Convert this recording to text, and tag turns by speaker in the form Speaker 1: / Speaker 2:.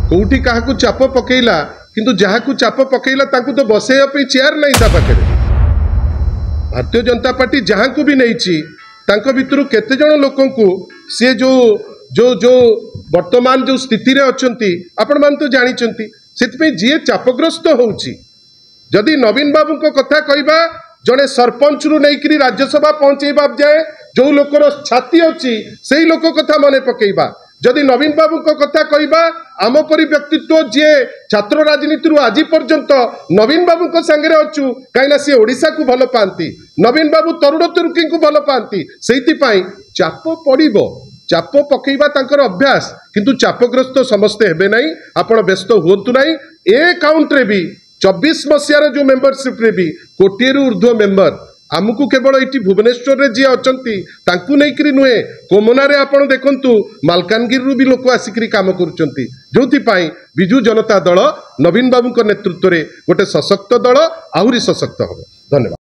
Speaker 1: कोठी काहाकू चाप पकेला किंतु जहाकू चाप पकेला तांकू तो बसेया पे चेयर नहीं ता पाखे। भारतीय जनता पार्टी जहां को भी नहीं तांको भितरु केते जण लोकन को सी जो जो जो वर्तमान जो स्थिति रे अछंती आपण मान तो जानी चंती सेति जी चापग्रस्त होउची। जदि नवीन बाबू को कथा कहबा जड़े सरपंच रु नहीं राज्यसभा पहुंचेबा जाए जो लोकर छाती अच्छी से लोक कथा मन पकेबा। जदि नवीन बाबू को कथा कहबा आम परी व्यक्तित्व जी छात्र राजनीति आज पर्यंत नवीन बाबू को सांगे अच्छु कहीं सी ओडिशा को भल पाती नवीन बाबू तरुण तुर्की को भल पाती से चाप पड़ो चाप पकेबा तांकर अभ्यास किंतु चापग्रस्त समस्ते हेबे नहीं। आपण व्यस्त हुंतु नहीं। ए काउंट रे भी 24 मसीहार जो मेंबरशिप रे भी कोटी रु ऊर्ध्व मेंबर आमको केवल ये भुवनेश्वर रे जी अछंती तांकु नहीं करी नुहे कोमना रे आपण देखंतु मालकानगिरी भी लोक आसिक काम करुचंती जोथि पाई बिजू जनता दल नवीन बाबू नेतृत्व रे गोटे सशक्त दल आहुरी सशक्त हो। धन्यवाद।